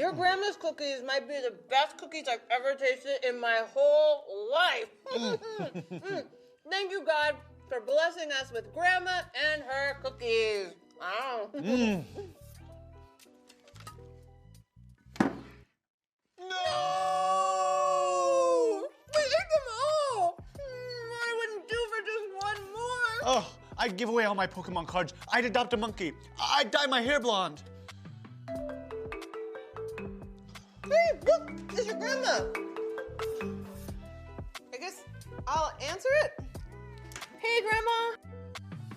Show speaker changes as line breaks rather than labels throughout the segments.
Your grandma's cookies might be the best cookies I've ever tasted in my whole life. Thank you, God, for blessing us with Grandma and her cookies. Wow. No! We ate them all! I wouldn't do for just one more.
Oh, I'd give away all my Pokemon cards. I'd adopt a monkey. I'd dye my hair blonde.
Hey, look, it's your grandma. I guess I'll answer it. Hey, Grandma.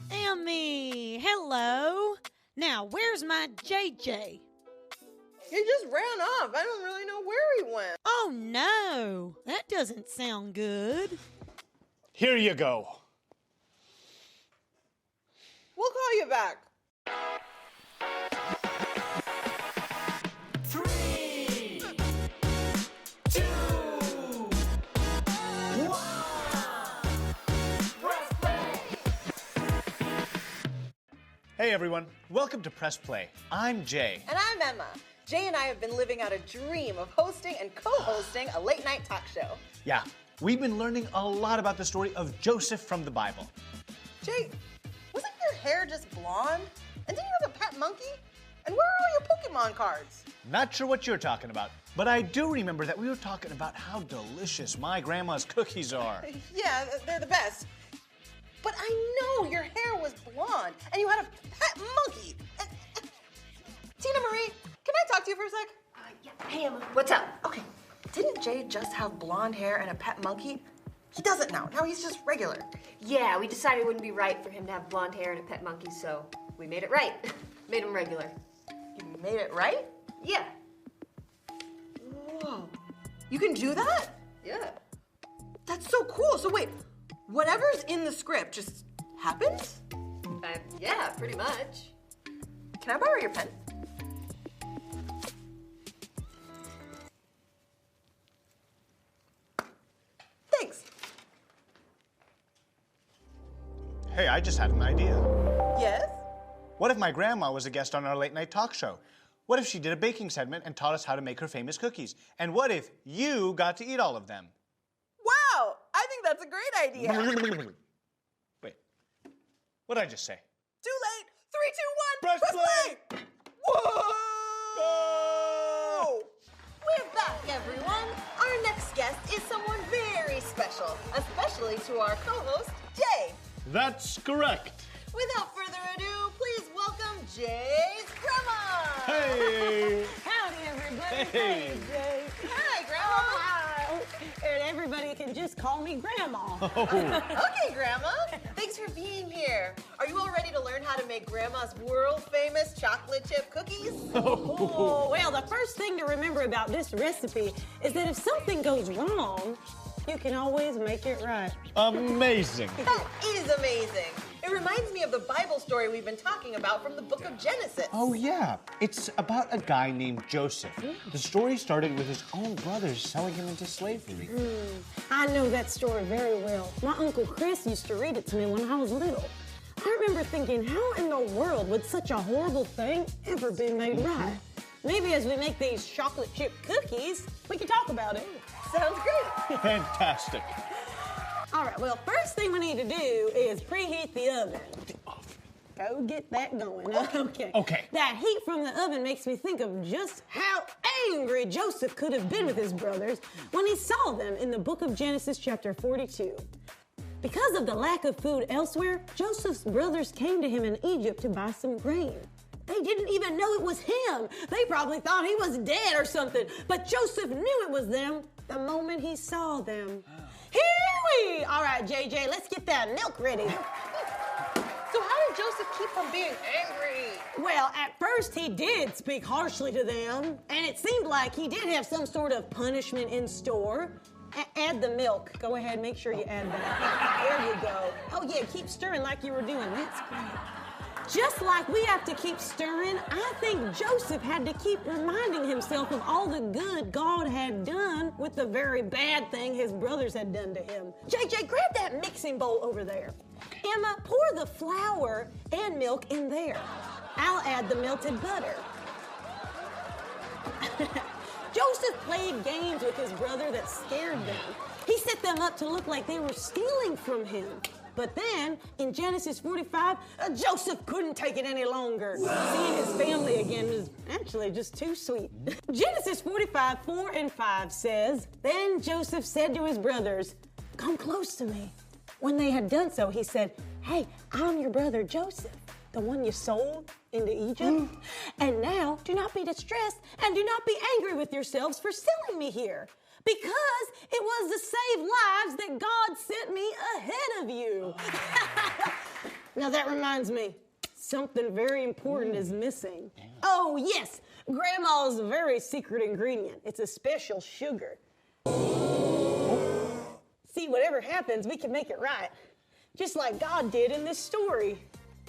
Emmy, hello. Now, where's my JJ?
He just ran off. I don't really know where he went.
Oh, no. That doesn't sound good.
Here you go.
We'll call you back.
3, 2, 1. Press play.
Hey everyone, welcome to Press Play. I'm Jay.
And I'm Emma. Jay and I have been living out a dream of hosting and co-hosting a late night talk show.
Yeah, we've been learning a lot about the story of Joseph from the Bible.
Jay, wasn't your hair just blonde? And didn't you have a pet monkey? And where are all your Pokemon cards?
Not sure what you're talking about, but I do remember that we were talking about how delicious my grandma's cookies are.
Yeah, they're the best. But I know your hair was blonde and you had a pet monkey. Tina Marie, can I talk to you for a sec?
Yeah. Hey, Emma. What's up?
Okay, didn't Jay just have blonde hair and a pet monkey? He doesn't now. Now he's just regular.
Yeah, we decided it wouldn't be right for him to have blonde hair and a pet monkey, so we made it right. Made him regular.
You made it right?
Yeah.
Whoa. You can do that?
Yeah.
That's so cool. So wait, whatever's in the script just happens?
Yeah, pretty much.
Can I borrow your pen? Thanks.
Hey, I just had an idea.
Yes?
What if my grandma was a guest on our late night talk show? What if she did a baking segment and taught us how to make her famous cookies? And what if you got to eat all of them?
Wow, I think that's a great idea.
Wait, what did I just say?
Too late. 3, 2, 1.
Press play.
Whoa! We're back, everyone. Our next guest is someone very special, especially to our co-host, Jay.
That's correct.
Without further ado, please welcome Jay's grandma.
Hey.
Howdy, everybody.
Hey.
Jay.
Hi, Grandma.
Hi. And everybody can just call me Grandma.
Okay, Grandma. Thanks for being here. Are you all ready to learn how to make Grandma's world-famous chocolate chip cookies?
Oh, well, the first thing to remember about this recipe is that if something goes wrong, you can always make it right.
Amazing.
That is amazing. It reminds me of the Bible story we've been talking about from the book of Genesis.
Oh, yeah. It's about a guy named Joseph. The story started with his own brothers selling him into slavery.
I know that story very well. My Uncle Chris used to read it to me when I was little. I remember thinking, how in the world would such a horrible thing ever be made right? Maybe as we make these chocolate chip cookies, we can talk about it.
Sounds great.
Fantastic.
All right, well, first thing we need to do is preheat the oven. Go get that going. Okay.
Okay.
That heat from the oven makes me think of just how angry Joseph could have been with his brothers when he saw them in the book of Genesis chapter 42. Because of the lack of food elsewhere, Joseph's brothers came to him in Egypt to buy some grain. They didn't even know it was him. They probably thought he was dead or something. But Joseph knew it was them the moment he saw them. Here-wee! All right, JJ, let's get that milk ready.
So how did Joseph keep from being angry?
Well, at first he did speak harshly to them, and it seemed like he did have some sort of punishment in store. Add the milk. Go ahead, make sure you add that. There you go. Oh yeah, keep stirring like you were doing. That's great. Just like we have to keep stirring, I think Joseph had to keep reminding himself of all the good God had done with the very bad thing his brothers had done to him. JJ, grab that mixing bowl over there. Emma, pour the flour and milk in there. I'll add the melted butter. Joseph played games with his brother that scared them. He set them up to look like they were stealing from him. But then, in Genesis 45, Joseph couldn't take it any longer. Seeing his family again was actually just too sweet. Genesis 45, 4 and 5 says, "Then Joseph said to his brothers, 'Come close to me.' When they had done so, he said, 'Hey, I'm your brother Joseph, the one you sold into Egypt. And now do not be distressed and do not be angry with yourselves for selling me here, because it was to save lives that God sent me ahead of you.'" Now that reminds me, something very important is missing. Oh yes, Grandma's very secret ingredient. It's a special sugar. See, whatever happens, we can make it right. Just like God did in this story.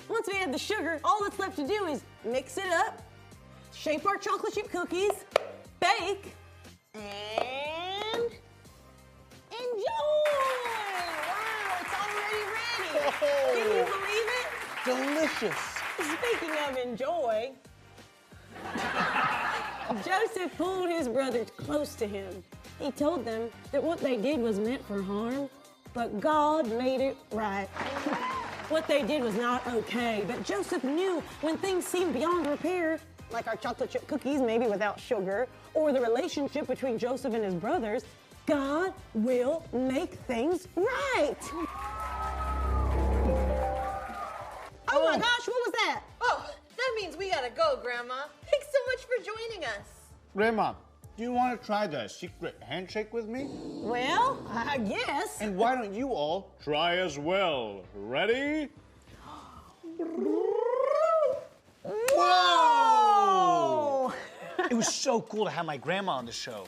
Once we add the sugar, all that's left to do is mix it up, shape our chocolate chip cookies, bake, and enjoy! Wow, it's already ready. Can you believe it?
Delicious.
Speaking of enjoy, Joseph pulled his brothers close to him. He told them that what they did was meant for harm, but God made it right. What they did was not okay, but Joseph knew when things seemed beyond repair, like our chocolate chip cookies, maybe without sugar, or the relationship between Joseph and his brothers, God will make things right. Oh my gosh, what was that?
Oh, that means we gotta go, Grandma. Thanks so much for joining us.
Grandma, do you want to try the secret handshake with me?
Well, I guess.
And why don't you all try as well? Ready? Whoa! It was so cool to have my grandma on the show.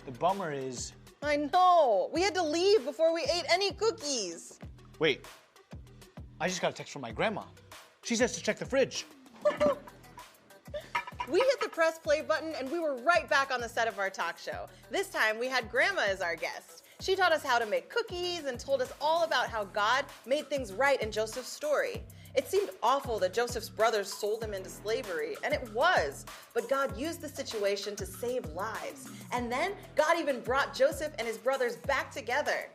The bummer is...
I know. We had to leave before we ate any cookies.
Wait, I just got a text from my grandma. She says to check the fridge.
We hit the press play button and we were right back on the set of our talk show. This time we had Grandma as our guest. She taught us how to make cookies and told us all about how God made things right in Joseph's story. It seemed awful that Joseph's brothers sold him into slavery, and it was. But God used the situation to save lives. And then God even brought Joseph and his brothers back together.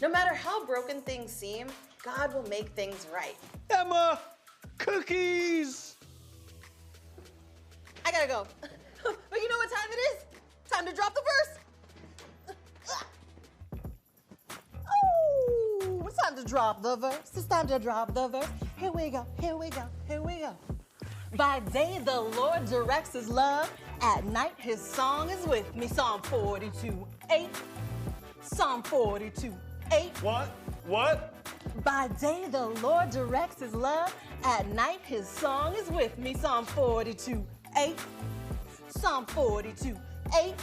No matter how broken things seem, God will make things right.
Emma, cookies!
I gotta go. But you know what time it is? Time to drop the verse. Oh, it's time to drop the verse. It's time to drop the verse. Here we go, here we go, here we go. By day the Lord directs his love. At night his song is with me. Psalm 42:8. Psalm 42:8.
What?
By day the Lord directs his love. At night his song is with me. Psalm 42:8. Psalm 42:8.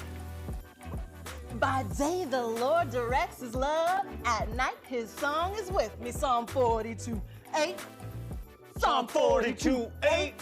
By day the Lord directs his love. At night his song is with me. Psalm 42:8. Psalm 42:8.